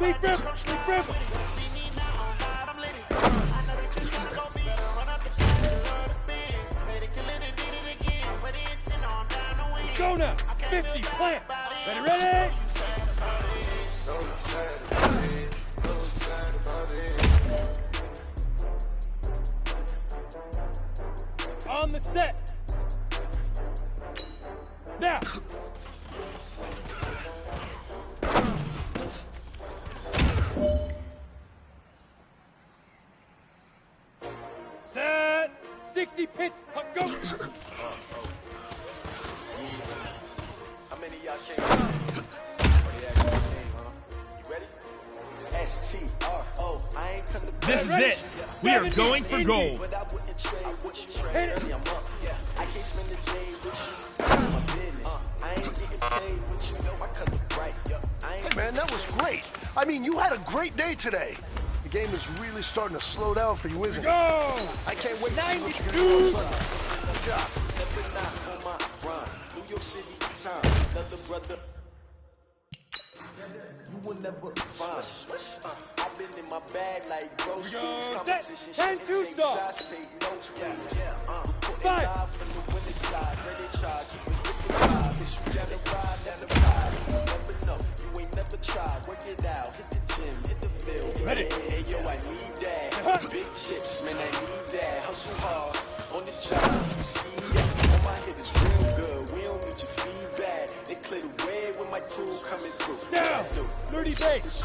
Leaf river, leaf river. Go now, 50, plant. Ready? On the set. Now. Set. 60 pits. Go. How many of y'all came? You ready? S-T-R-O. I ain't come to This is it. We are going for gold. But I wouldn't trade what you press. I'm up. I can't spend the day with you. My business. I ain't getting paid what you know. I cut the right. Hey man, that was great. I mean, you had a great day today. The game is really starting to slow down for you, isn't it? Go! I can't wait to see what you 92. can do on Sunday. Good job. Never not on my run. New York City time. Another brother. You will never find. I've been in my bag like groceries. Competition. 10-2 stop. Shots, take notes. Reporting 5. live from the winning side. Ready try. Keep it looking live. Bitch, you down the ride, down the ride. You never know. You ain't never tried. Work it out. Hit the gym. Hit the field. Ready. Hey, yo, I need that. Big chips, man, I need that. Hustle hard. On the job. You can see that. On my hit is real good. We don't need your feedback. They clear the way when my crew coming through. Now, 30 base.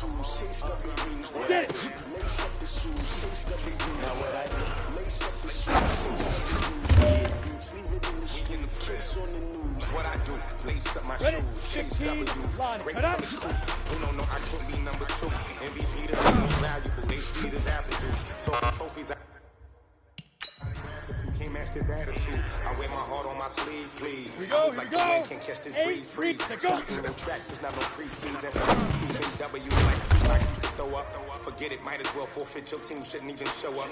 Get it. Lace up the shoes, chase the review. Now what I do? Lace up the shoes, chase the review. Head beats, leave it in the street. Case on the news. What I do? Lace up my Ready? shoes, chase 15, W's. line, Break cut up. the scoops. Who don't know I could be number 2. MVP the most valuable. They speed as aptitude. Talking trophies. Can't match this attitude. I wear my heart on my sleeve, please. Here we go, like here we the wind go. can catch this 8 breeze, freeze. to go. Stopping no tracks, there's not no preseason. CW like 2 like you can throw up. Forget it, might as well forfeit. Your team shouldn't even show up.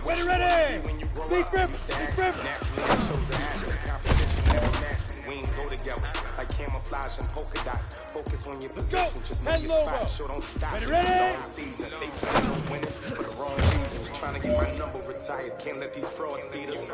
Ready. When you grow Leaf up, river, Mr. leaf Action, river. naturally that shows the action. Competition never match me. We ain't go together like camouflage and polka dots. Focus on your Let's go. position, just know 10 your logo. spot. Sure don't stop. Ready, It's ready. a long season. They plan on winning for the wrong reasons. Trying to get my number retired. Can't let these frauds beat us.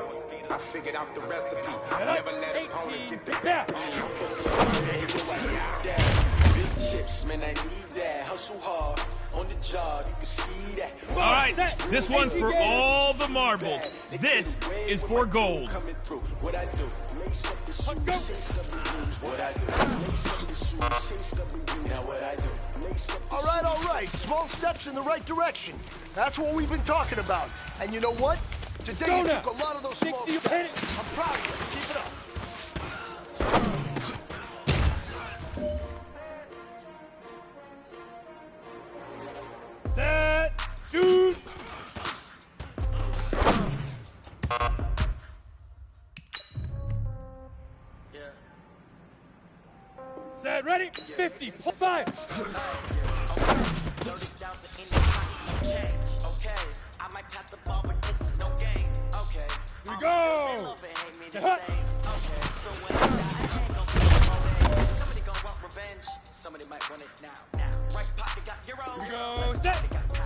I figured out the recipe. Never let opponents get the best of me. I'm focused on my niggas. Big chips, man, I need that. Hustle hard on the job, you can see that. All right, this one's for all the marbles. This is for gold. Coming through. What I do? Lace up the shoes, chase the reviews. What I do? Lace up the shoes, chase the reviews. Now what I do? Lace up the All right. Small steps in the right direction. That's what we've been talking about. And you know what? Today Go you now. took a lot of those small 60, you hit steps. it. I'm proud of you. Keep it up. Set. Shoot. Set. Ready. 50. 5. Okay, I might pass the ball, but this is no game. Okay, Here we go. Okay, so when I die, I ain't gonna be no somebody gonna want revenge. Somebody might want it now. Right pocket got euros. Here we go. Set.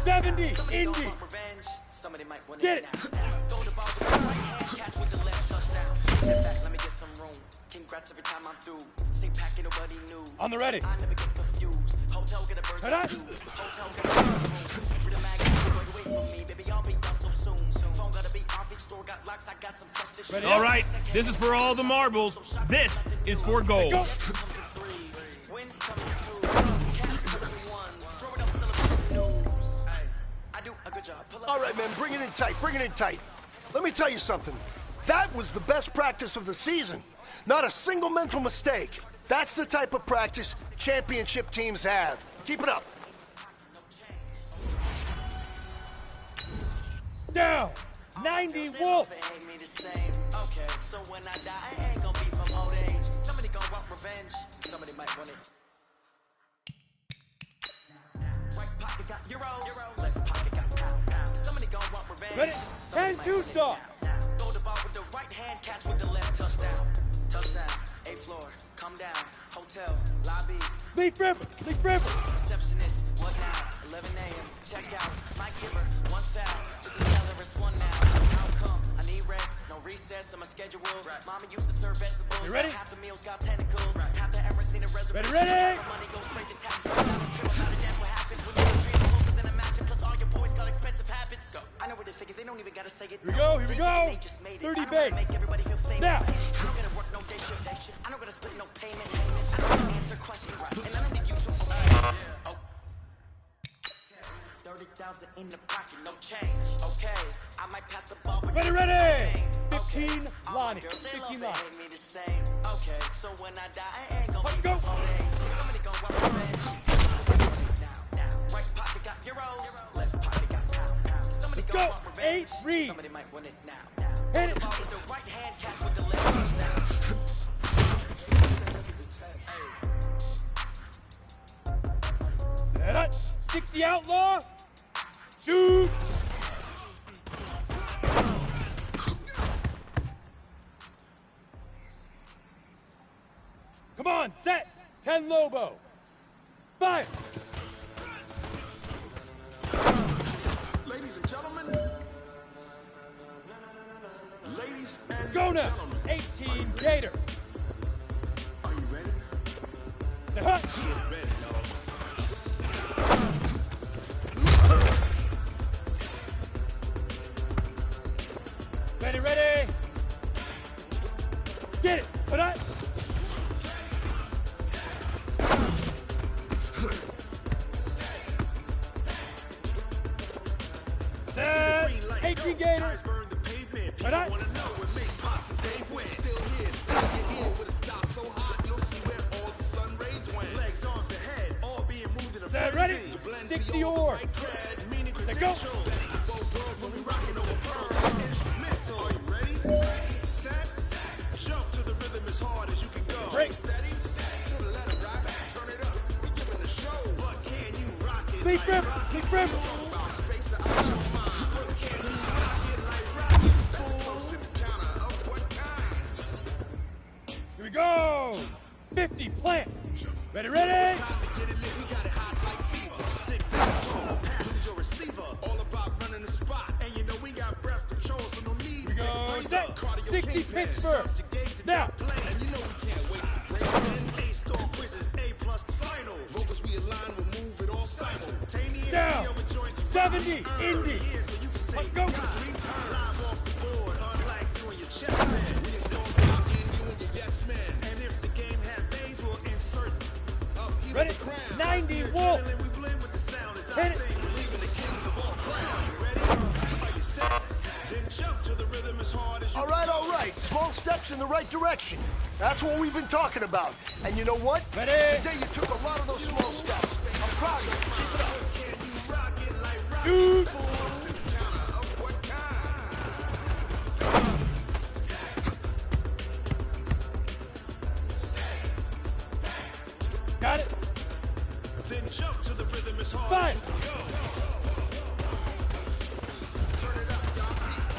70. Somebody Indy. gonna want revenge. Somebody might want Get it it. now. Throw the ball with the right hand, catch with the left touchdown. Step back, let me get some room. Congrats every time I'm through. Stay packing nobody new. On the ready. I never get confused. Hotel get a bird. Cut out. Hotel get a bird. With a magazine, break away from me, baby. I'll be done so soon. Phone gotta be off. Each store got locks. I got some justice. Ready? All right, this is for all the marbles. This is for gold. Go. Wins coming through. Cash coming ones. Throw it up, celebrate news. I do a good job. Pull up. All right, man, bring it in tight, bring it in tight. Let me tell you something. That was the best practice of the season. Not a single mental mistake. That's the type of practice championship teams have. Keep it up. Down. 90 Wolf. Ain't me the same. Okay, so when I die, I ain't gonna be from old age. Somebody gonna want revenge. Somebody might want it. Right pocket got euros. Left pocket got pounds. Somebody gonna want revenge. Ready? Somebody 10-2 might want it stop. now. Throw the ball with the right hand, catch with the left touchdown. Touchdown, 8th floor, come down, hotel, lobby. Leaf river. Leaf river. Receptionist, what now? 11 a.m. Check out, my giver, one foul. It's the Belarus one now. How come? I need rest, no recess on my schedule. Mama used to serve vegetables. You ready? Half the meals got tentacles. Half the Emirates seen a reservation. Ready? Money goes straight to taxes. That's what happens when you're dreaming closer than imagine. Plus all your boys got expensive habits. I know what they're thinking. They don't even gotta say it. Here we go. They just made it. 30 I know how to base. make everybody feel famous. Now. I don't gotta work no day shift. I don't gotta split no payment. I don't gotta answer questions. And I don't need you to obey. Oh. 30,000 in the pocket, no change. Okay, I might pass the ball. Ready. 15, Lonnie. 15, Lonnie. Me the same. Okay, so when I die, I ain't gonna Let's be go. all day. Somebody gonna want revenge. Now, right pocket got euros, left pocket got pounds. Somebody Let's gonna go. want revenge. 8, read. Somebody might win it now. Hit it. Ball with the right hand, catch with the left touchdown. Set up. 60 outlaw. Shoot. Come on, set. 10 Lobo. Fire. Ladies and gentlemen. Ladies and Go now. gentlemen. 18 Gator. Are you ready? Set up. Ready. Get it. Put up. Set. 18 Gator. Put up. Set. Ready. 60 or. Set. Go. Jump to the rhythm as hard as you can go. Break. Steady, to the letter right. Turn it up. We're giving a show. But can you rock it? Big River. Big River. About space out of your mind. But can you rock it like rocket? That's close in the counter of what kind? Here we go. 50 plant. Ready. Get it lit, we got it hot like fever. Sick, passes your receiver. All about running the spot. And you know we got breath control, so no need to Go. take a Set. Cardio 60 kingpin. Pittsburgh. Subjugate the Now. top plane. And you know we can't wait to break in. A-star quizzes, A+ the final. Vocals we align, we'll move it all simultaneous. Down. The other joints is 70 earned Indy. here, so you can say Let's go. God 3 times. Live off the board, unlike you and your chest man. We install God in you and your yes man. And if the game had phase, we'll insert up here Ready. the crown. 90 Wolf. We blend with the sound. It's our Hit it. thing. Leaving the kings of all crown. You ready? Are you set? Then jump to the rhythm as hard as you All right. Small steps in the right direction. That's what we've been talking about. And you know what? Ready. Today you took a lot of those small steps. I'm proud of you. Keep it up. can. You rock it like rock. Shoot. Close in the counter of what kind? Got it. Then jump to the rhythm as hard 5. as you can go. Turn it up, y'all. Beat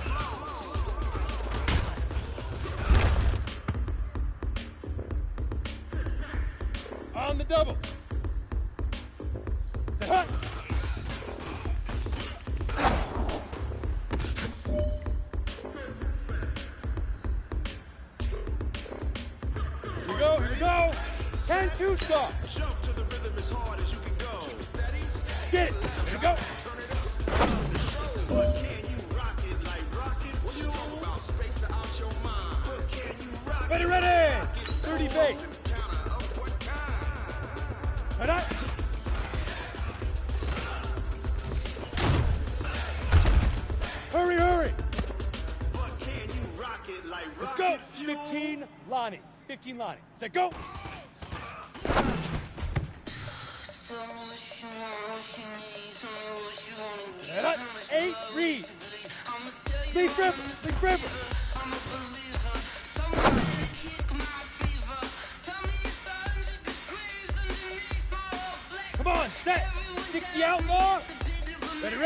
flow. On the double. Set hut. Here we go. 10 2-star. Jump to the rhythm as hard as you can go. Steady. Get it. Here we go. Turn it up. But can you rock it like rocket? What you talking about? Space out your mind. But can you rock it? Ready. 30 base. Counter of what kind? Set up. Hurry. But can you rock it like Let's go. rocket fuel? 15 Lonnie. Set go. Set up. 8 read. Big River. Come on, set. 60 outlaw. Ready.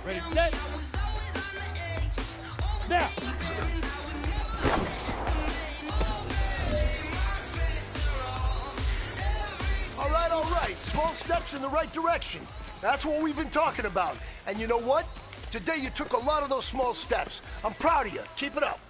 Ready, set. Now. small steps in the right direction. That's what we've been talking about. And you know what? Today you took a lot of those small steps. I'm proud of you. Keep it up.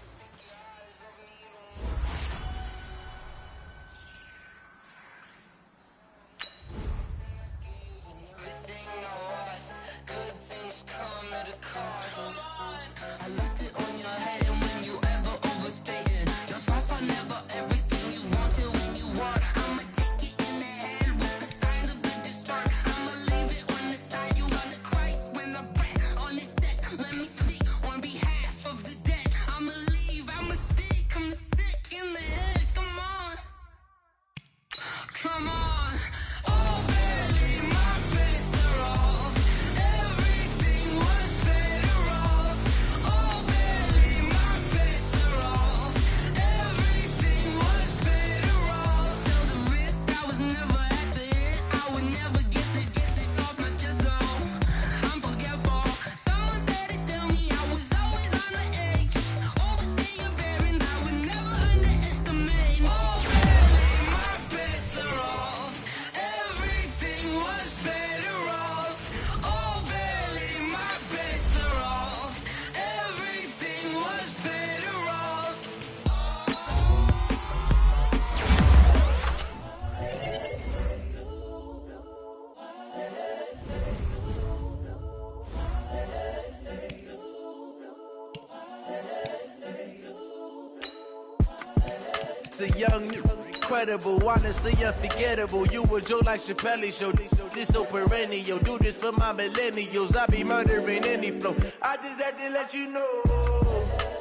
The young, incredible, honestly unforgettable. You a Joe like Chappelle show. This so perennial. Do this for my millennials. I be murdering any flow. I just had to let you know.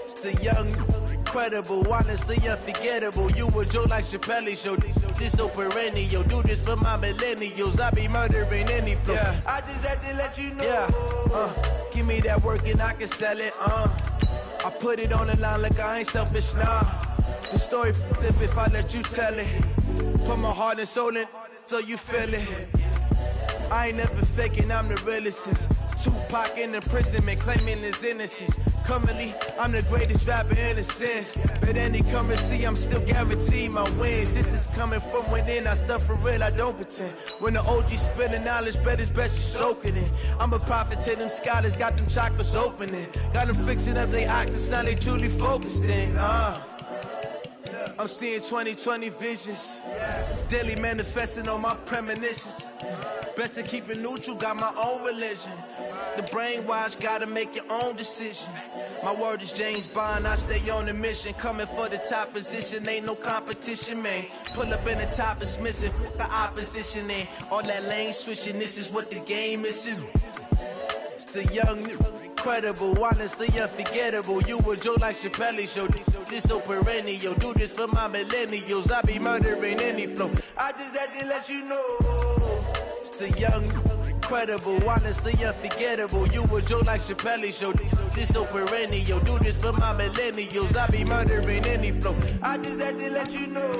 It's the young, incredible, honestly unforgettable. You a Joe like Chappelle show. This so perennial. Do this for my millennials. I be murdering any flow. Yeah. I just had to let you know. Yeah. Give me that work and I can sell it. I put it on the line like I ain't selfish, nah. The story flip if I let you tell it. Put my heart and soul in so you feel it. I ain't never faking, I'm the realest since Tupac in imprisonment, claiming his innocence. Currently, I'm the greatest rapper in a sense. But any currency, I'm still guaranteed my wins. This is coming from within, I stuff for real, I don't pretend. When the OG spilling knowledge, bet it's best you soaking it. I'm a prophet to them scholars, got them chakras opening. Got them fixing up they octaves, now they truly focused in. I'm seeing 2020 visions. Daily manifesting on my premonitions. Best to keep it neutral, got my own religion. The brainwash, gotta make your own decision. My word is James Bond, I stay on the mission. Coming for the top position, ain't no competition, man. Pull up in the top, it's missing, the opposition ain't. All that lane switching, this is what the game is. It's the young, incredible, honestly unforgettable. You a Joe like Chappelle show. This so perennial. Do this for my millennials. I be murdering any flow. I just had to let you know. It's the young, incredible, honestly unforgettable. You a Joe like Chappelle show. This so perennial. Do this for my millennials. I be murdering any flow. I just had to let you know.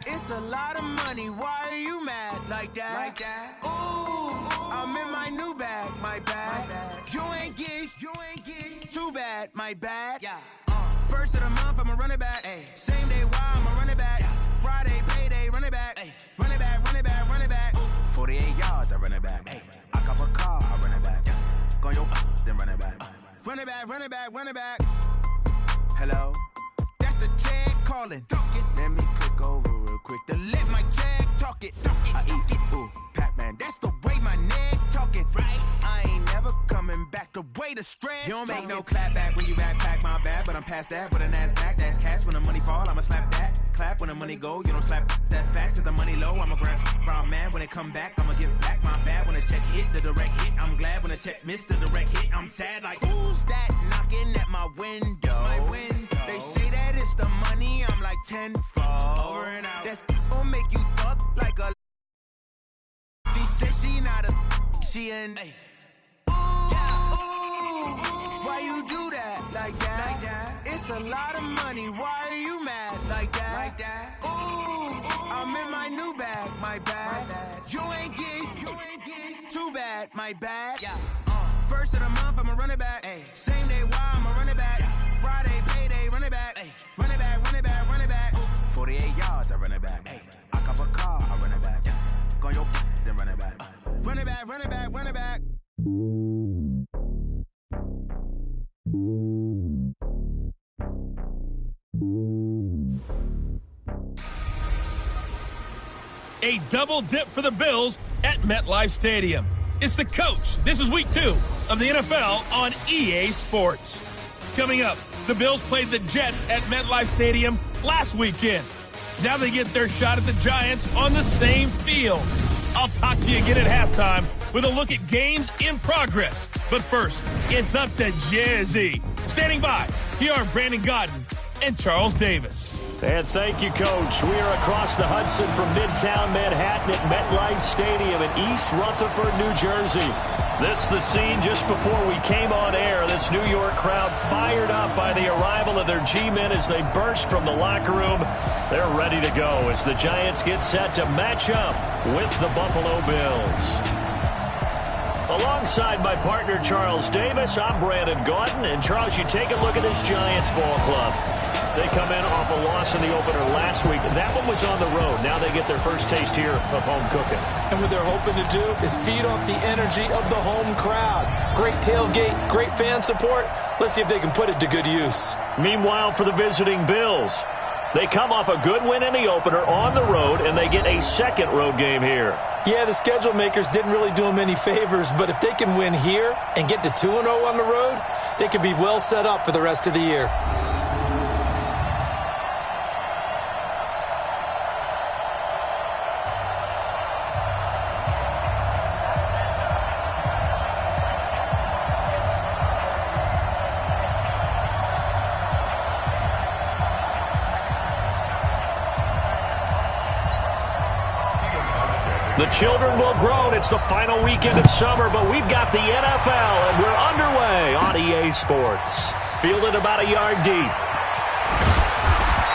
It's a lot of money, why are you mad like that? Ooh, I'm in my new bag, my bad. You ain't get too bad, my bad. Yeah. First of the month, I'ma run it back. Ay. Same day, why I'ma run it back. Friday, payday, run it back. Ay. Run it back, run it back, run it back. 48 yards, I run it back. Ay. I cop a car, I run it back. Go yo, then run it back. Run it back, run it back, run it back. Hello? That's the Chad calling. Let me click over real quick to let my Jag talk it. I eat it, ooh, Pac-Man. That's the way my neck talking. Right? I ain't never coming back the way need a stress. You don't make no clap back when you backpack, my bad. But I'm past that, but a NASDAQ, that's cash. When the money fall, I'ma slap that. Clap when the money go, you don't slap, that's facts. If the money low, I'ma grab brown man. When it come back, I'ma give back my bad. When the check hit, the direct hit, I'm glad. When the check missed, the direct hit, I'm sad. Like, who's that knocking at my window? They say that it's the money, I'm like tenfold. Over and out. That's gon' make you up like a. She said she not a. She an. Hey. Why you do that like that? It's a lot of money. Why are you mad like that? Ooh, I'm in my new bag, my bad. You ain't get too bad, my bad. First of the month, I'ma run it back. Same day, why I'ma run it back. Friday, payday, run it back. Run it back, run it back, run it back. 48 yards, I run it back. I cop a car, I run it back. Go your then run it back. Run it back, run it back, run it back. A double dip for the Bills at MetLife Stadium. It's the coach. This is week 2 of the NFL on EA Sports. Coming up, the Bills played the Jets at MetLife Stadium last weekend. Now they get their shot at the Giants on the same field. I'll talk to you again at halftime with a look at games in progress. But first, it's up to Jizzy. Standing by, here are Brandon Godden and Charles Davis. And thank you, Coach. We are across the Hudson from Midtown Manhattan at MetLife Stadium in East Rutherford, New Jersey. This the scene just before we came on air. This New York crowd fired up by the arrival of their G-men as they burst from the locker room. They're ready to go as the Giants get set to match up with the Buffalo Bills. Alongside my partner, Charles Davis, I'm Brandon Gaudin. And, Charles, you take a look at this Giants ball club. They come in off a loss in the opener last week. That one was on the road. Now they get their first taste here of home cooking. And what they're hoping to do is feed off the energy of the home crowd. Great tailgate, great fan support. Let's see if they can put it to good use. Meanwhile, for the visiting Bills, they come off a good win in the opener on the road, and they get a second road game here. Yeah, the schedule makers didn't really do them any favors, but if they can win here and get to 2-0 on the road, they could be well set up for the rest of the year. The children will groan. It's the final weekend of summer, but we've got the NFL, and we're underway on EA Sports. Fielded about a yard deep.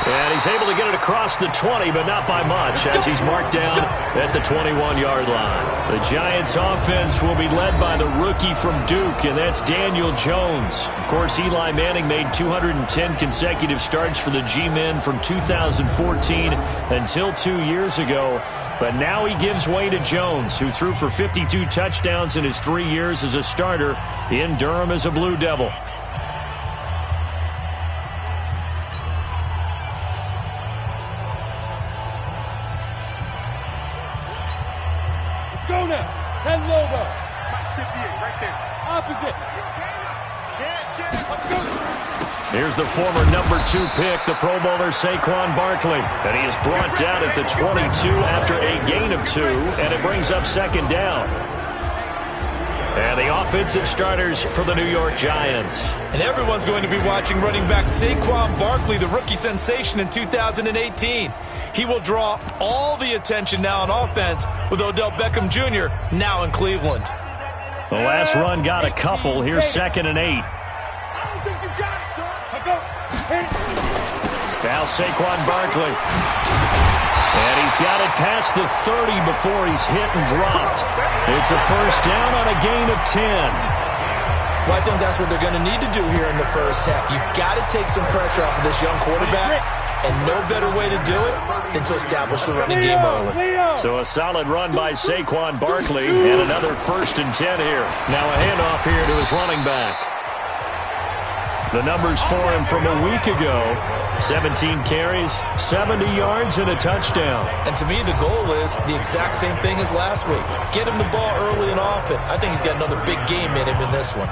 And he's able to get it across the 20, but not by much, as he's marked down at the 21-yard line. The Giants' offense will be led by the rookie from Duke, and that's Daniel Jones. Of course, Eli Manning made 210 consecutive starts for the G-men from 2014 until 2 years ago. But now he gives way to Jones, who threw for 52 touchdowns in his 3 years as a starter in Durham as a Blue Devil. Let's go now. 10 logo. 58 right there. Opposite. Let's go. Here's the former number 2 pick, the Pro Bowler Saquon Barkley. And he is brought down at the 22 after a gain of 2, and it brings up second down. And the offensive starters for the New York Giants. And everyone's going to be watching running back Saquon Barkley, the rookie sensation in 2018. He will draw all the attention now on offense with Odell Beckham Jr. now in Cleveland. The last run got a couple. Here's 2nd and 8. I don't think you got it, son. Now Saquon Barkley. And he's got it past the 30 before he's hit and dropped. It's a first down on a gain of 10. Well, I think that's what they're going to need to do here in the first half. You've got to take some pressure off of this young quarterback, and no better way to do it than to establish the running game early. So a solid run by Saquon Barkley, and another 1st and 10 here. Now a handoff here to his running back. The numbers for him from a week ago: 17 carries, 70 yards, and a touchdown. And to me, the goal is the exact same thing as last week. Get him the ball early and often. I think he's got another big game in him in this one.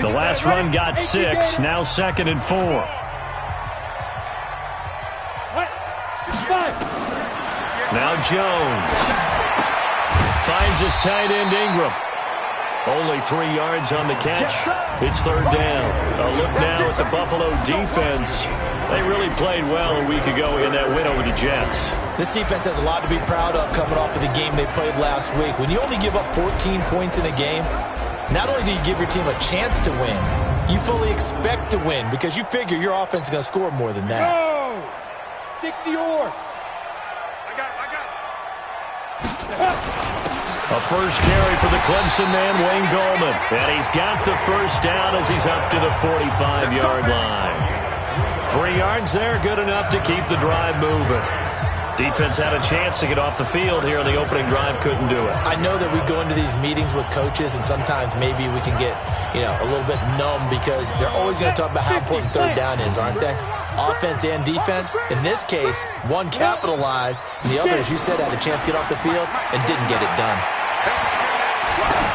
The last run got 6, now 2nd and 4. Now Jones finds his tight end Ingram. Only 3 yards on the catch. It's 3rd down. A look now at the Buffalo defense. They really played well a week ago in that win over the Jets. This defense has a lot to be proud of coming off of the game they played last week. When you only give up 14 points in a game, not only do you give your team a chance to win, you fully expect to win because you figure your offense is going to score more than that. Go! 60 or. A first carry for the Clemson man, Wayne Gallman. And he's got the first down as he's up to the 45-yard line. 3 yards there, good enough to keep the drive moving. Defense had a chance to get off the field here on the opening drive, couldn't do it. I know that we go into these meetings with coaches, and sometimes maybe we can get, a little bit numb because they're always going to talk about how important 3rd down is, aren't they? Offense and defense. In this case, one capitalized, and the other, as you said, had a chance to get off the field and didn't get it done.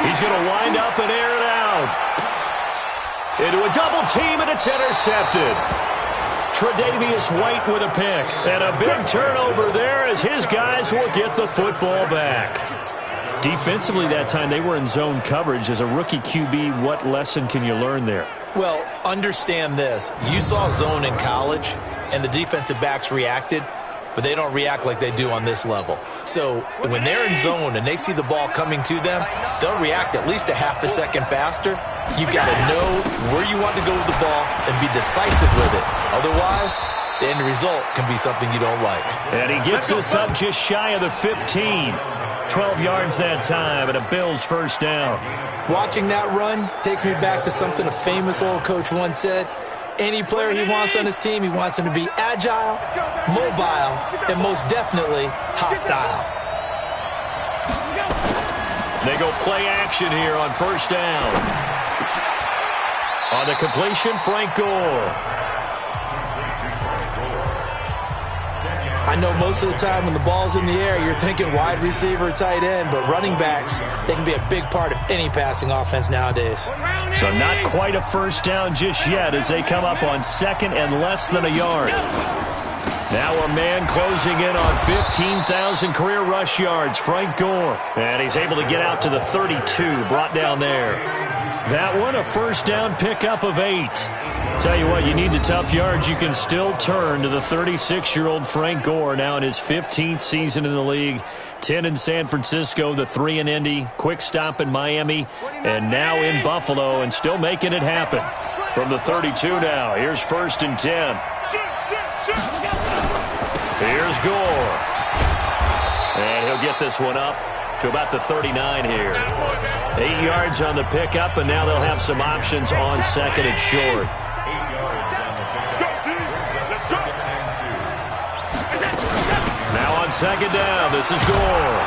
He's going to wind up and air it out. Into a double team, and it's intercepted. Tre'Davious White with a pick. And a big turnover there as his guys will get the football back. Defensively that time, they were in zone coverage. As a rookie QB, what lesson can you learn there? Well, understand this. You saw zone in college, and the defensive backs reacted, but they don't react like they do on this level. So when they're in zone and they see the ball coming to them, they'll react at least a half a second faster. You've got to know where you want to go with the ball and be decisive with it. Otherwise, the end result can be something you don't like. And he gets this up just shy of the 15. 12 yards that time, and a Bills first down. Watching that run takes me back to something a famous old coach once said. Any player he wants on his team, he wants him to be agile, mobile, and most definitely hostile. They go play action here on first down. On the completion, Frank Gore. I know most of the time when the ball's in the air, you're thinking wide receiver, tight end, but running backs, they can be a big part of any passing offense nowadays. So not quite a first down just yet as they come up on 2nd and less than a yard. Now a man closing in on 15,000 career rush yards, Frank Gore. And he's able to get out to the 32, brought down there. That one, a first down pickup of 8. Tell you what, you need the tough yards. You can still turn to the 36-year-old Frank Gore, now in his 15th season in the league. 10 in San Francisco, the 3 in Indy, quick stop in Miami, and now in Buffalo, and still making it happen. From the 32 now, here's 1st and 10. Here's Gore. And he'll get this one up to about the 39 here. 8 yards on the pickup, and now they'll have some options on 2nd and short. Now on 2nd down, this is Gore.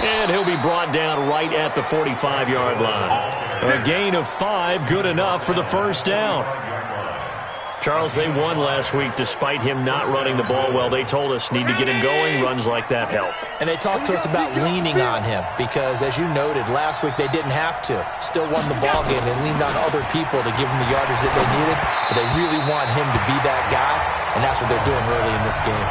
And he'll be brought down right at the 45-yard line. A gain of 5, good enough for the first down. Charles, they won last week despite him not running the ball well. They told us need to get him going. Runs like that help. And they talked to us about leaning on him because, as you noted, last week they didn't have to. Still won the ball game. They leaned on other people to give them the yardage that they needed, but they really want him to be that guy, and that's what they're doing early in this game.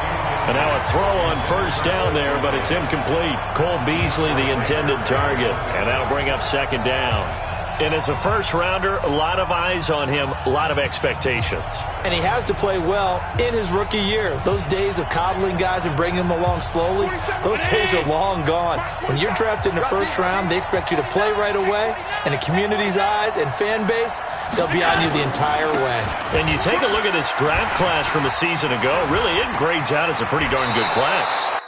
And now a throw on first down there, but it's incomplete. Cole Beasley, the intended target, and that'll bring up 2nd down. And as a first-rounder, a lot of eyes on him, a lot of expectations. And he has to play well in his rookie year. Those days of coddling guys and bringing them along slowly, those days are long gone. When you're drafted in the first round, they expect you to play right away. And the community's eyes and fan base, they'll be on you the entire way. And you take a look at this draft class from a season ago, really it grades out as a pretty darn good class.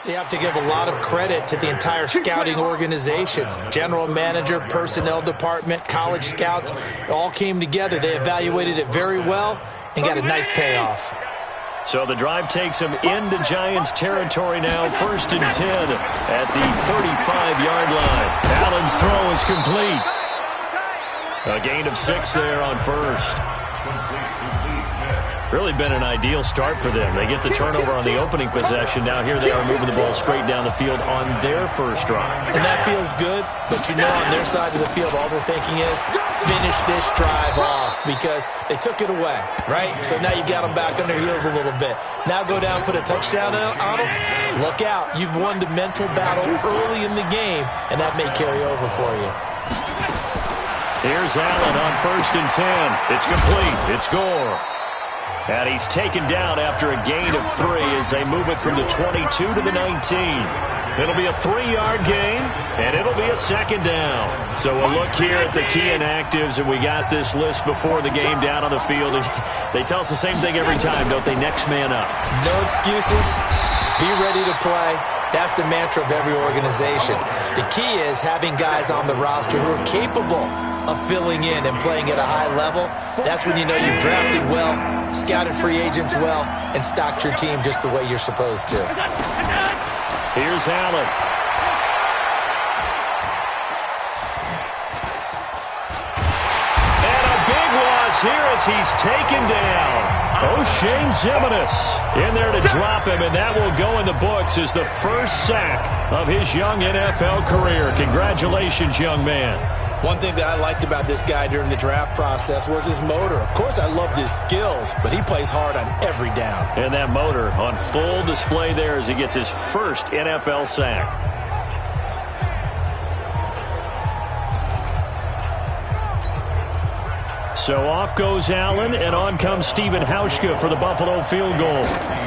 You have to give a lot of credit to the entire scouting organization. General manager, personnel department, college scouts, it all came together. They evaluated it very well and got a nice payoff. So the drive takes him into Giants territory now, 1st and 10 at the 35-yard line. Allen's throw is complete. A gain of 6 there on first. Really been an ideal start for them. They get the turnover on the opening possession. Now here they are moving the ball straight down the field on their first drive. And that feels good, but you know on their side of the field all they're thinking is finish this drive off because they took it away, right? So now you got them back on their heels a little bit. Now go down, put a touchdown on them. Look out. You've won the mental battle early in the game, and that may carry over for you. Here's Allen on 1st and 10. It's complete. It's Gore. And he's taken down after a gain of 3 as they move it from the 22 to the 19. It'll be a 3-yard gain, and it'll be a 2nd down. So we'll look here at the key inactives, and we got this list before the game down on the field. And they tell us the same thing every time, don't they? Next man up. No excuses. Be ready to play. That's the mantra of every organization. The key is having guys on the roster who are capable of filling in and playing at a high level. That's when you know you've drafted well, scouted free agents well, and stocked your team just the way you're supposed to. Here's Allen. And a big loss here as he's taken down. O'Shane Zimenez in there to drop him, and that will go in the books as the first sack of his young NFL career. Congratulations, young man. One thing that I liked about this guy during the draft process was his motor. Of course, I loved his skills, but he plays hard on every down. And that motor on full display there as he gets his first NFL sack. So off goes Allen, and on comes Stephen Hauschka for the Buffalo field goal.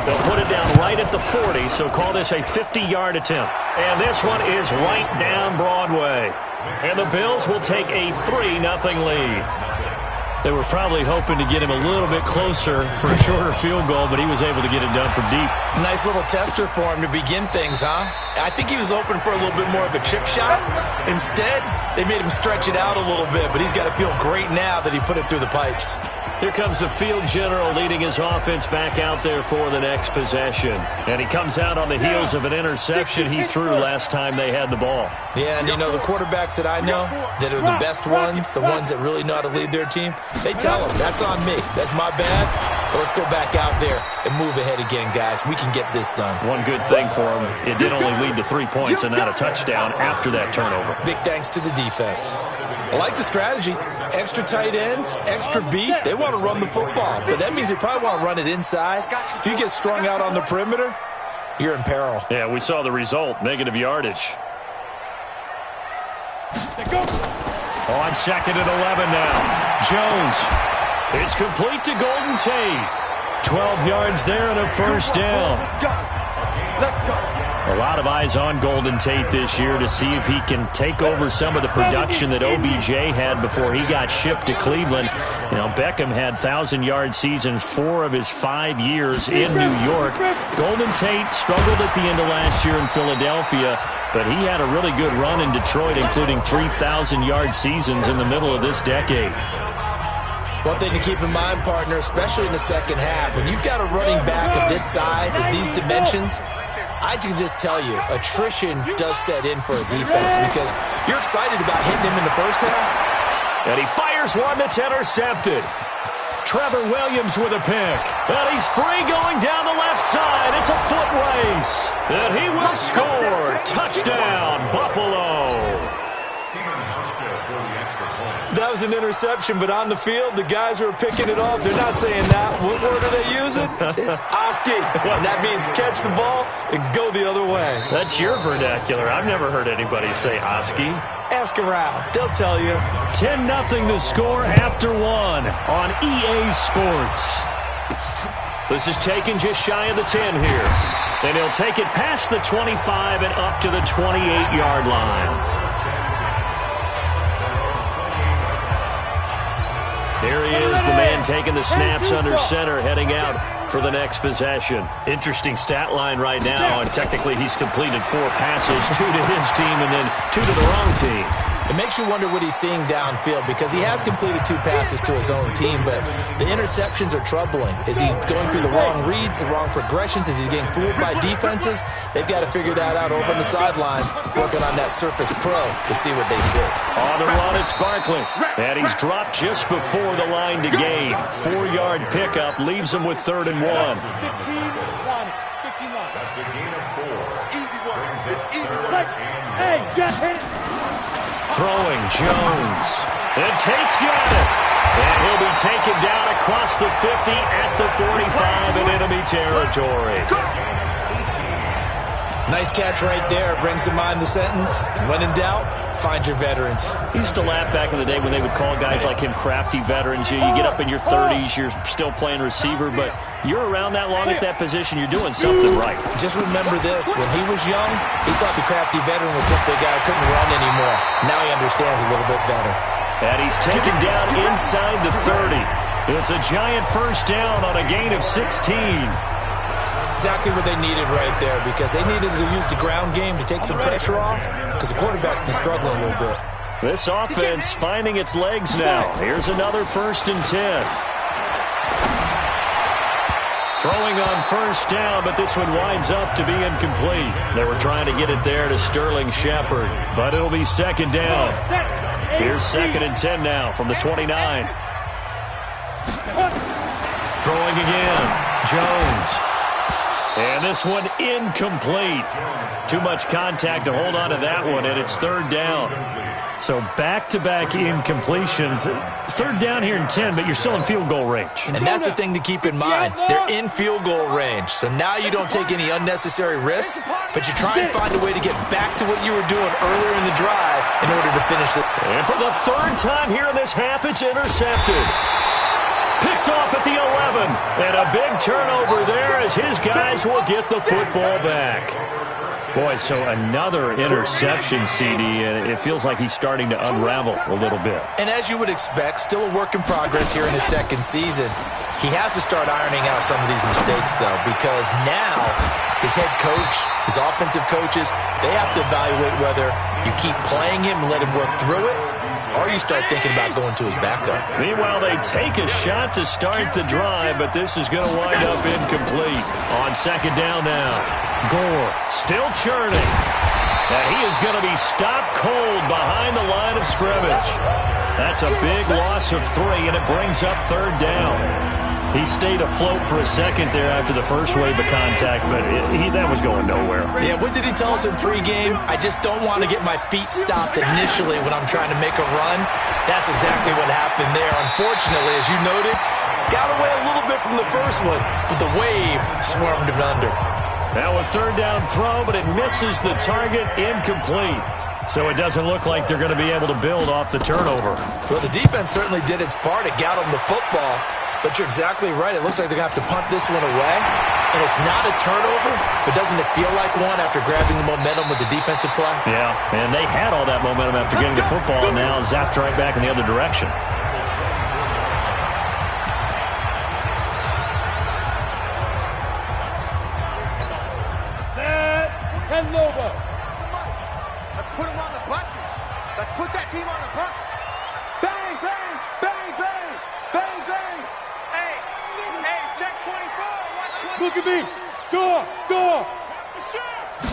They'll put it down right at the 40, so call this a 50-yard attempt. And this one is right down Broadway. And the Bills will take a 3-0 lead. They were probably hoping to get him a little bit closer for a shorter field goal, but he was able to get it done from deep. Nice little tester for him to begin things, huh? I think he was hoping for a little bit more of a chip shot. Instead, they made him stretch it out a little bit, but he's got to feel great now that he put it through the pipes. Here comes the field general leading his offense back out there for the next possession. And he comes out on the heels of an interception he threw last time they had the ball. Yeah, and you know, the quarterbacks that I know that are the best ones, the ones that really know how to lead their team, they tell them, that's on me. That's my bad. But let's go back out there and move ahead again, guys. We can get this done. One good thing for him, it did only lead to 3 points and not a touchdown after that turnover. Big thanks to the defense. I like the strategy. Extra tight ends, extra beef. They want to run the football, but that means they probably want to run it inside. If you get strung out on the perimeter, you're in peril. Yeah, we saw the result, negative yardage. On 2nd and 11 now. Jones. It's complete to Golden Tate. 12 yards there and a first down. Let's go. A lot of eyes on Golden Tate this year to see if he can take over some of the production that OBJ had before he got shipped to Cleveland. You know, Beckham had 1,000-yard seasons 4 of his 5 years in New York. Golden Tate struggled at the end of last year in Philadelphia, but he had a really good run in Detroit, including 3,000-yard seasons in the middle of this decade. One thing to keep in mind, partner, especially in the second half, when you've got a running back of this size, of these dimensions, I can just tell you, attrition does set in for a defense because you're excited about hitting him in the first half. And he fires one that's intercepted. Trevor Williams with a pick. And he's free going down the left side. It's a foot race. And he will score. Touchdown, Buffalo. That was an interception, but on the field, the guys who are picking it off, they're not saying that. What word are they using? It's Oski. And that means catch the ball and go the other way. That's your vernacular. I've never heard anybody say Oski. Ask around. They'll tell you. 10-0 the score after 1 on EA Sports. This is taken just shy of the 10 here. And he'll take it past the 25 and up to the 28-yard line. There he is, the man taking the snaps under center, heading out for the next possession. Interesting stat line right now, and technically he's completed 4 passes, 2 to his team and then 2 to the wrong team. It makes you wonder what he's seeing downfield because he has completed 2 passes to his own team, but the interceptions are troubling. Is he going through the wrong reads, the wrong progressions? Is he getting fooled by defenses? They've got to figure that out over on the sidelines, working on that Surface Pro to see what they see. On the run, it's Barkley. And he's dropped just before the line to gain. 4-yard pickup leaves him with 3rd and 1. 15 line. That's a gain of 4. Easy work. It's easy work. Hey, Jeff, hit. Throwing Jones. And Tate's got it. And he'll be taken down across the 50 at the 45 in enemy territory. Nice catch right there. Brings to mind the sentence, when in doubt, find your veterans. He used to laugh back in the day when they would call guys like him crafty veterans. You get up in your 30s, you're still playing receiver, but you're around that long at that position, you're doing something right. Just remember this. When he was young, he thought the crafty veteran was simply a guy who couldn't run anymore. Now he understands a little bit better. And he's taken down inside the 30. It's a giant first down on a gain of 16. Exactly what they needed right there because they needed to use the ground game to take some pressure off because the quarterback's been struggling a little bit. This offense finding its legs now. Here's another 1st and 10. Throwing on first down, but this one winds up to be incomplete. They were trying to get it there to Sterling Shepard, but it'll be 2nd down. Here's 2nd and 10 now from the 29. Throwing again. Jones. And this one incomplete. Too much contact to hold on to that one, and it's 3rd down. So back-to-back incompletions. 3rd down here in 10, but you're still in field goal range. And that's the thing to keep in mind. They're in field goal range. So now you don't take any unnecessary risks, but you try and find a way to get back to what you were doing earlier in the drive in order to finish it. And for the 3rd time here in this half, it's intercepted. Picked off at the 11. And a big turnover there as his guys will get the football back. Boy, so another interception, CD, and it feels like he's starting to unravel a little bit. And as you would expect, still a work in progress here in his 2nd season. He has to start ironing out some of these mistakes, though, because now his head coach, his offensive coaches, they have to evaluate whether you keep playing him and let him work through it, or you start thinking about going to his backup. Meanwhile, they take a shot to start the drive, but this is going to wind up incomplete. On 2nd down now, Gore still churning. And he is going to be stopped cold behind the line of scrimmage. That's a big loss of 3, and it brings up 3rd down. He stayed afloat for a second there after the first wave of contact, but that was going nowhere. Yeah, what did he tell us in pregame? I just don't want to get my feet stopped initially when I'm trying to make a run. That's exactly what happened there. Unfortunately, as you noted, got away a little bit from the first one, but the wave swarmed him under. Now a 3rd down throw, but it misses the target, incomplete. So it doesn't look like they're going to be able to build off the turnover. Well, the defense certainly did its part. It got them the football. But you're exactly right. It looks like they're going to have to punt this one away. And it's not a turnover, but doesn't it feel like one after grabbing the momentum with the defensive play? Yeah, and they had all that momentum after getting the football, and now zapped right back in the other direction. Set. 10 Lobo. Let's put them on the buses. Let's put that team on the bus. Bang, bang, bang, bang, bang, bang. Hey, check 24. Watch 20. Look at me. Door.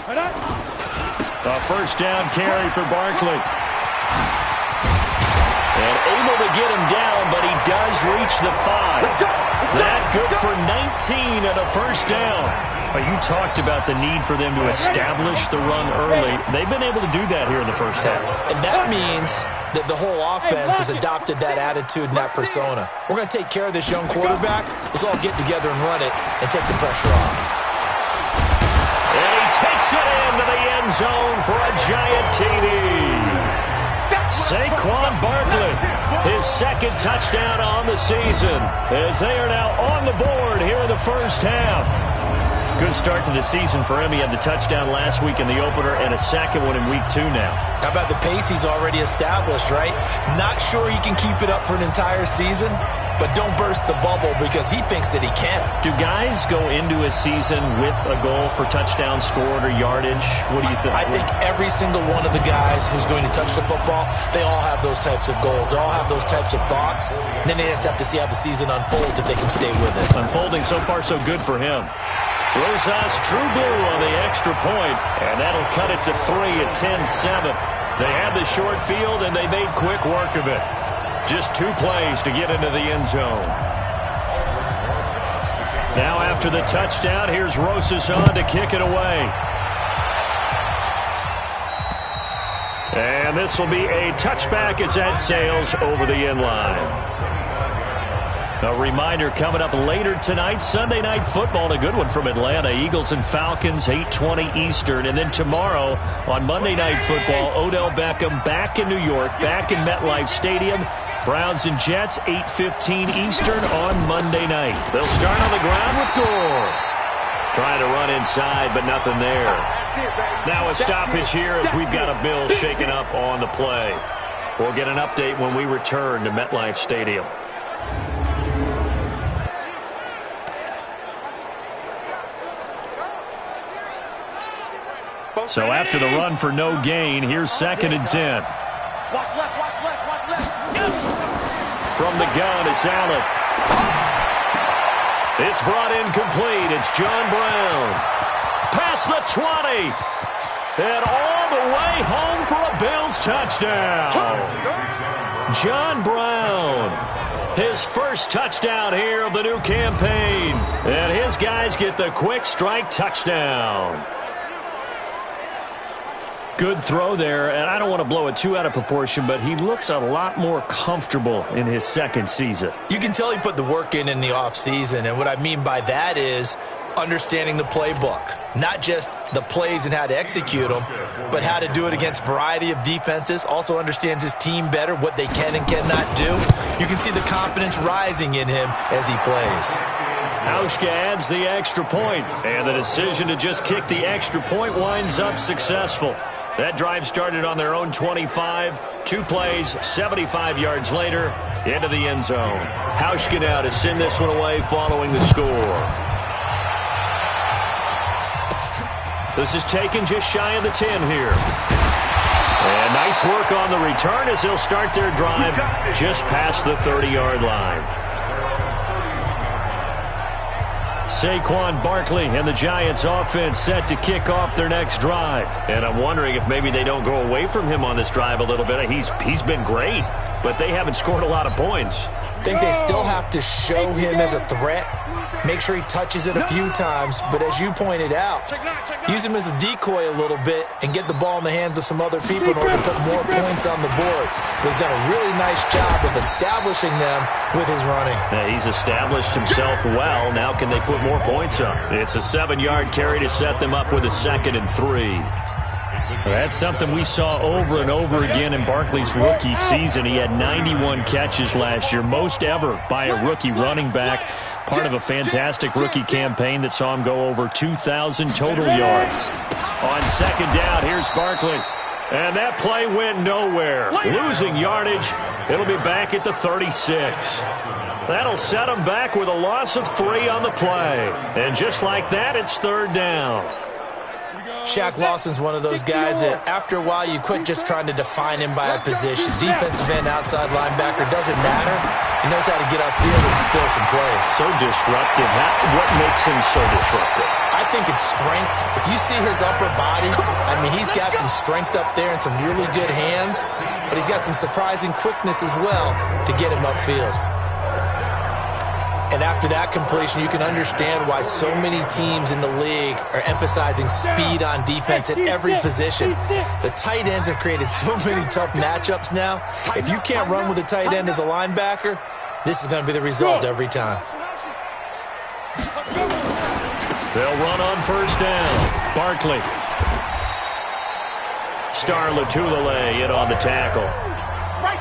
And A 1st down carry for Barkley. And able to get him down, but he does reach the 5. That good for 19 and a 1st down. You talked about the need for them to establish the run early. They've been able to do that here in the first half. And that means that the whole offense has adopted that attitude and that persona. We're going to take care of this young quarterback. Let's all get together and run it and take the pressure off. And he takes it into the end zone for a giant TD. Saquon Barkley, his 2nd touchdown on the season, as they are now on the board here in the first half. Good start to the season for him. He had the touchdown last week in the opener and a second one in week 2 now. How about the pace he's already established, right? Not sure he can keep it up for an entire season, but don't burst the bubble because he thinks that he can. Do guys go into a season with a goal for touchdown scored or yardage? What do you think? I think every single one of the guys who's going to touch the football, they all have those types of goals. They all have those types of thoughts. And then they just have to see how the season unfolds if they can stay with it. Unfolding so far so good for him. Rosas true blue on the extra point, and that'll cut it to 3 at 10-7. They had the short field, and they made quick work of it. Just 2 plays to get into the end zone. Now after the touchdown, here's Rosas on to kick it away. And this will be a touchback as that sails over the end line. A reminder coming up later tonight, Sunday Night Football, a good one from Atlanta. Eagles and Falcons, 8:20 Eastern. And then tomorrow on Monday Night Football, Odell Beckham back in New York, back in MetLife Stadium. Browns and Jets, 8:15 Eastern on Monday night. They'll start on the ground with Gore. Trying to run inside, but nothing there. Now a stoppage here as we've got a Bill shaken up on the play. We'll get an update when we return to MetLife Stadium. So after the run for no gain, here's 2nd and 10. Watch left, watch left, watch left. From the gun, it's Allen. It's brought in complete. It's John Brown. Past the 20. And all the way home for a Bills touchdown. John Brown. His first touchdown here of the new campaign. And his guys get the quick strike touchdown. Good throw there, and I don't want to blow it too out of proportion, but he looks a lot more comfortable in his 2nd season. You can tell he put the work in the offseason, and what I mean by that is understanding the playbook. Not just the plays and how to execute them, but how to do it against a variety of defenses. Also understands his team better, what they can and cannot do. You can see the confidence rising in him as he plays. Hauschka adds the extra point, and the decision to just kick the extra point winds up successful. That drive started on their own 25. 2 plays, 75 yards later, into the end zone. Hauschka now to send this one away following the score. This is taken just shy of the 10 here. And nice work on the return as they'll start their drive just past the 30-yard line. Saquon Barkley and the Giants offense set to kick off their next drive. And I'm wondering if maybe they don't go away from him on this drive a little bit. He's been great, but they haven't scored a lot of points. I think they still have to show him as a threat. Make sure he touches it a few times. But as you pointed out, use him as a decoy a little bit and get the ball in the hands of some other people in order to put more points on the board. But he's done a really nice job of establishing them with his running. Yeah, he's established himself well. Now can they put more points up? It's a 7-yard carry to set them up with a 2nd and 3. That's something we saw over and over again in Barkley's rookie season. He had 91 catches last year, most ever by a rookie running back. Part of a fantastic rookie campaign that saw him go over 2,000 total yards. On 2nd down, here's Barkley. And that play went nowhere. Losing yardage. It'll be back at the 36. That'll set him back with a loss of 3 on the play. And just like that, it's 3rd down. Shaq Lawson's one of those guys that after a while you quit just trying to define him by a position. Defensive end, outside linebacker, doesn't matter. He knows how to get upfield and spill some plays. So disruptive. What makes him so disruptive? I think it's strength. If you see his upper body, I mean, he's got some strength up there and some really good hands, but he's got some surprising quickness as well to get him upfield. And after that completion, you can understand why so many teams in the league are emphasizing speed on defense at every position. The tight ends have created so many tough matchups now. If you can't run with a tight end as a linebacker, this is going to be the result every time. They'll run on 1st down. Barkley. Star Latulele in on the tackle.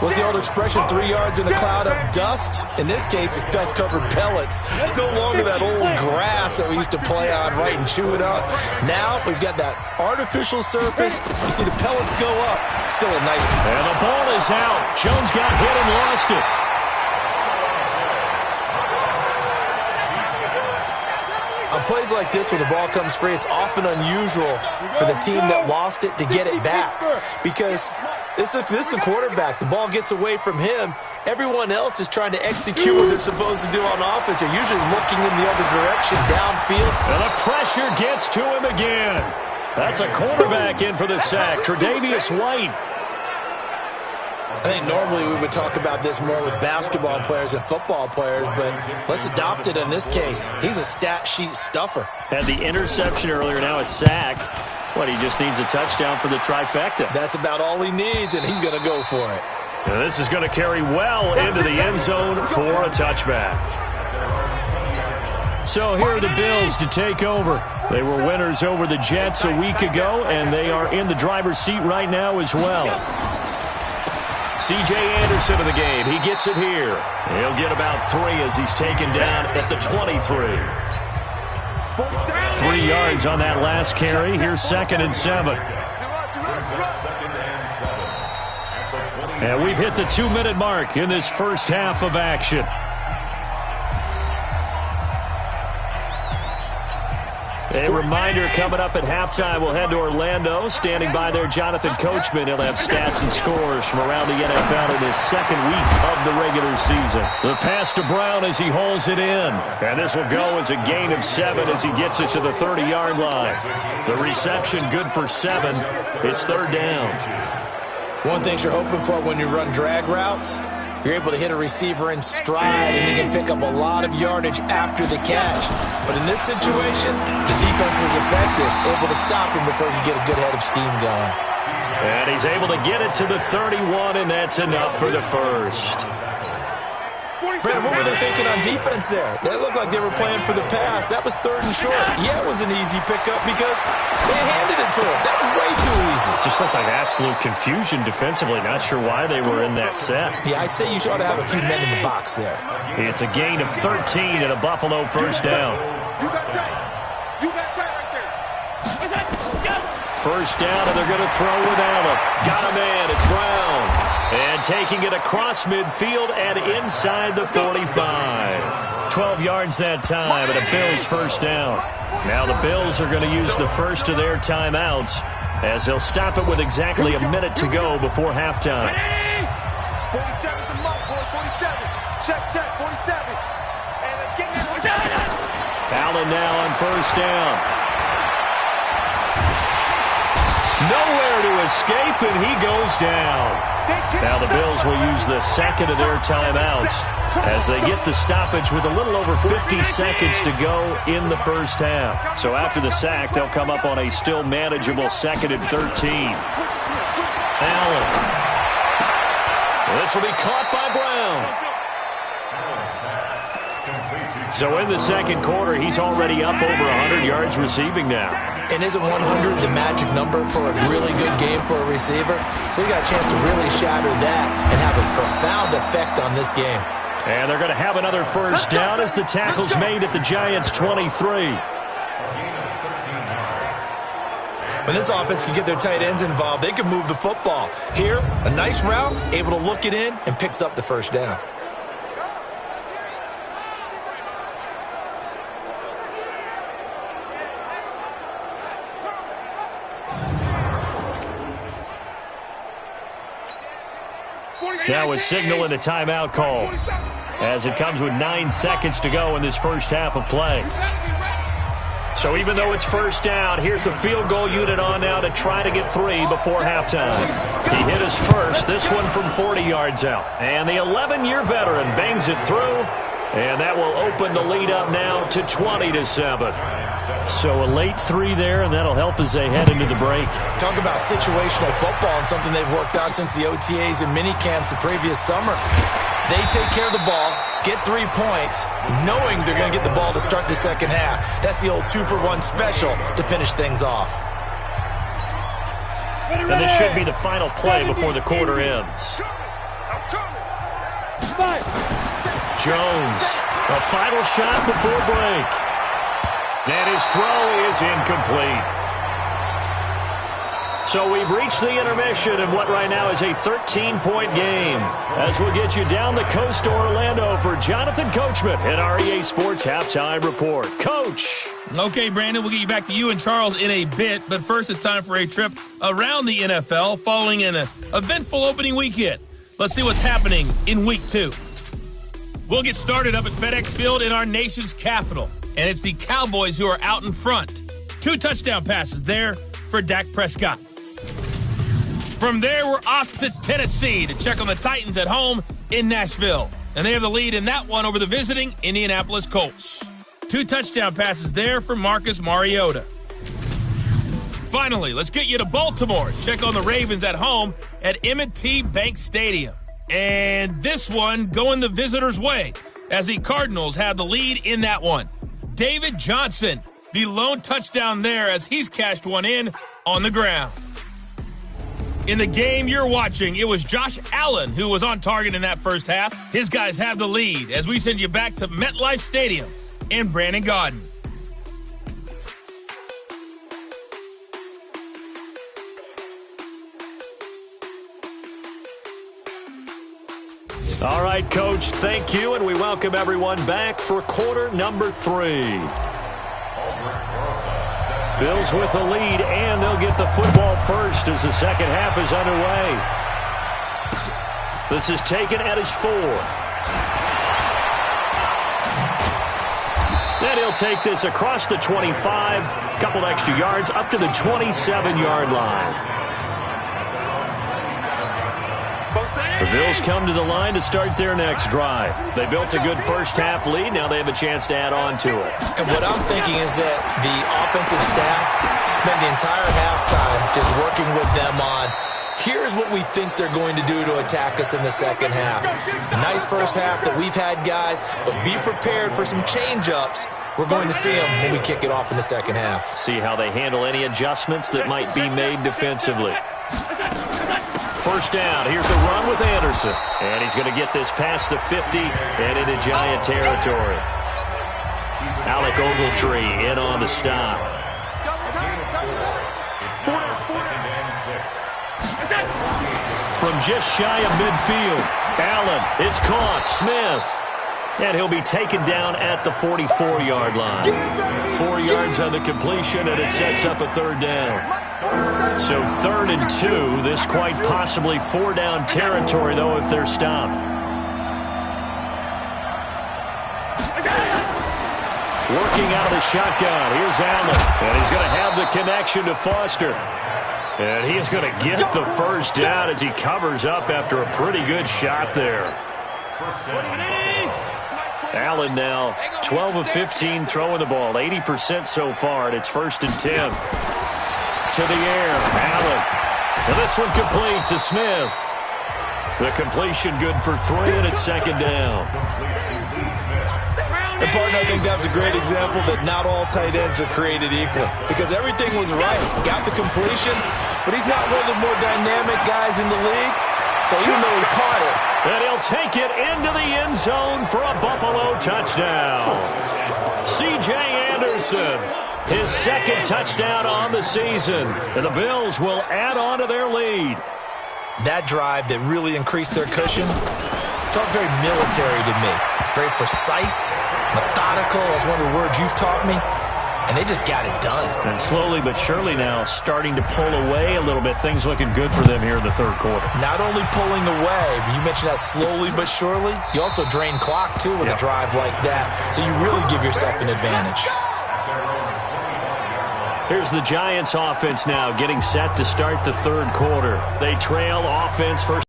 What's the old expression, 3 yards in a cloud of dust? In this case, it's dust-covered pellets. It's no longer that old grass that we used to play on, right, and chew it up. Now we've got that artificial surface. You see the pellets go up. Still a nice one. And the ball is out. Jones got hit and lost it. On plays like this where the ball comes free, it's often unusual for the team that lost it to get it back. Because this is the quarterback. The ball gets away from him. Everyone else is trying to execute what they're supposed to do on offense. They're usually looking in the other direction, downfield. And the pressure gets to him again. That's a cornerback in for the sack, Tre'Davious White. I think normally we would talk about this more with basketball players and football players, but let's adopt it in this case. He's a stat sheet stuffer. Had the interception earlier, now a sack. What, he just needs a touchdown for the trifecta. That's about all he needs, and he's going to go for it. And this is going to carry well into the end zone for a touchback. So here are the Bills to take over. They were winners over the Jets a week ago, and they are in the driver's seat right now as well. C.J. Anderson in the game. He gets it here. He'll get about 3 as he's taken down at the 23. 3 yards on that last carry. Here's 2nd and 7. And we've hit the 2-minute mark in this first half of action. A reminder coming up at halftime, we'll head to Orlando. Standing by there, Jonathan Coachman. He'll have stats and scores from around the NFL in his 2nd week of the regular season. The pass to Brown as he holds it in. And this will go as a gain of 7 as he gets it to the 30-yard line. The reception good for 7. It's 3rd down. One thing you're hoping for when you run drag routes, you're able to hit a receiver in stride, and he can pick up a lot of yardage after the catch. But in this situation, the defense was effective, able to stop him before he get a good head of steam going. And he's able to get it to the 31, and that's enough for the first. Brandon, what were they thinking on defense there? They looked like they were playing for the pass. That was 3rd and short. Yeah, it was an easy pickup because they handed it to him. That was way too easy. Just looked like absolute confusion defensively. Not sure why they were in that set. Yeah, I'd say you ought to have a few men in the box there. It's a gain of 13 and a Buffalo first down. First down, and they're going to throw without him. Got a man. It's Brown. And taking it across midfield and inside the 45. 12 yards that time, and a Bills first down. Now the Bills are going to use the first of their timeouts as they'll stop it with exactly a minute to go before halftime. 47's the mark, boy. 47. Check, 47. And let's get it. Allen now on first down. Nowhere to escape, and he goes down. Now the Bills will use the 2nd of their timeouts as they get the stoppage with a little over 50 seconds to go in the first half. So after the sack, they'll come up on a still manageable 2nd and 13. Allen. This will be caught by Brown. So in the 2nd quarter, he's already up over 100 yards receiving now. And isn't 100 the magic number for a really good game for a receiver? So he got a chance to really shatter that and have a profound effect on this game. And they're going to have another first down as the tackle's made at the Giants' 23. When this offense can get their tight ends involved, they can move the football. Here, a nice route, able to look it in, and picks up the first down. Now a signal and a timeout call as it comes with 9 seconds to go in this first half of play. So even though it's first down, here's the field goal unit on now to try to get 3 before halftime. He hit us first, this one from 40 yards out. And the 11-year veteran bangs it through, and that will open the lead up now to 20-7. So a late 3 there, and that'll help as they head into the break. Talk about situational football and something they've worked out since the OTAs and mini camps the previous summer. They take care of the ball, get 3 points, knowing they're going to get the ball to start the second half. That's the old 2-for-1 special to finish things off. And this should be the final play before the quarter ends. Jones, a final shot before break. And his throw is incomplete. So we've reached the intermission in what right now is a 13-point game. As we'll get you down the coast to Orlando for Jonathan Coachman at our EA Sports Halftime Report. Coach. Okay, Brandon, we'll get you back to you and Charles in a bit. But first, it's time for a trip around the NFL following an eventful opening weekend. Let's see what's happening in Week 2. We'll get started up at FedEx Field in our nation's capital. And it's the Cowboys who are out in front. 2 touchdown passes there for Dak Prescott. From there, we're off to Tennessee to check on the Titans at home in Nashville. And they have the lead in that one over the visiting Indianapolis Colts. 2 touchdown passes there for Marcus Mariota. Finally, let's get you to Baltimore. Check on the Ravens at home at M&T Bank Stadium. And this one going the visitors' way as the Cardinals have the lead in that one. David Johnson, the lone touchdown there as he's cashed one in on the ground. In the game you're watching, it was Josh Allen who was on target in that first half. His guys have the lead as we send you back to MetLife Stadium in Brandon Gaudin. All right, Coach, thank you, and we welcome everyone back for quarter number 3. Bills with the lead, and they'll get the football first as the second half is underway. This is taken at his 4. Then he'll take this across the 25, couple extra yards, up to the 27-yard line. The Bills come to the line to start their next drive. They built a good first-half lead. Now they have a chance to add on to it. And what I'm thinking is that the offensive staff spent the entire halftime just working with them on, here's what we think they're going to do to attack us in the second half. Nice first half that we've had, guys, but be prepared for some change-ups. We're going to see them when we kick it off in the second half. See how they handle any adjustments that might be made defensively. First down. Here's the run with Anderson. And he's going to get this past the 50 and into Giant territory. Alec Ogletree in on the stop. From just shy of midfield, Allen, it's caught. Smith. And he'll be taken down at the 44-yard line. 4 yards on the completion, and it sets up a third down. So 3rd and 2, this quite possibly 4-down territory, though, if they're stopped. Working out of the shotgun. Here's Allen, and he's going to have the connection to Foster. And he is going to get the first down as he covers up after a pretty good shot there. Allen now 12 of 15 throwing the ball, 80% so far, and it's 1st and 10. To the air, Allen. And this one complete to Smith. The completion good for 3, and it's 2nd down. And, partner, I think that was a great example that not all tight ends are created equal. Because everything was right. Got the completion, but he's not one of the more dynamic guys in the league. So even though he caught it. And he'll take it into the end zone for a Buffalo touchdown. C.J. Anderson, his 2nd touchdown on the season. And the Bills will add on to their lead. That drive that really increased their cushion felt very military to me. Very precise, methodical. That's one of the words you've taught me. And they just got it done. And slowly but surely now starting to pull away a little bit. Things looking good for them here in the 3rd quarter. Not only pulling away, but you mentioned that slowly but surely. You also drain clock, too, with a drive like that. So you really give yourself an advantage. Here's the Giants offense now getting set to start the 3rd quarter. They trail offense first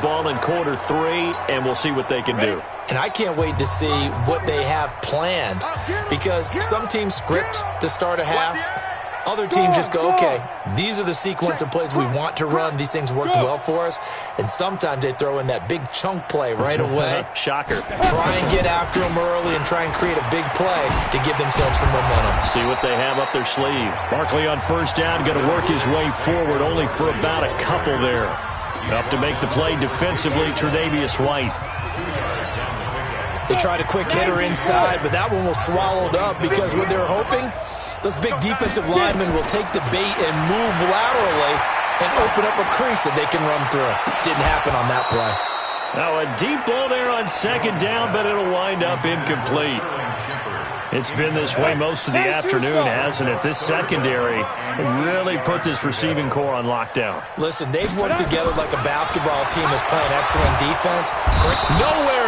ball in quarter 3, and we'll see what they can do. And I can't wait to see what they have planned, because some teams script to start a half. Other teams just go, okay, these are the sequence of plays we want to run. These things worked well for us. And sometimes they throw in that big chunk play right away. Shocker. Try and get after them early and try and create a big play to give themselves some momentum. See what they have up their sleeve. Barkley on first down, going to work his way forward, only for about a couple there. Up to make the play defensively, Tre'Davious White. They tried a quick hitter inside, but that one was swallowed up because what they're hoping, those big defensive linemen will take the bait and move laterally and open up a crease that they can run through. Didn't happen on that play. Now a deep ball there on second down, but it'll wind up incomplete. It's been this way most of the afternoon, hasn't it? This secondary really put this receiving core on lockdown. Listen, they've worked together like a basketball team is playing excellent defense. Nowhere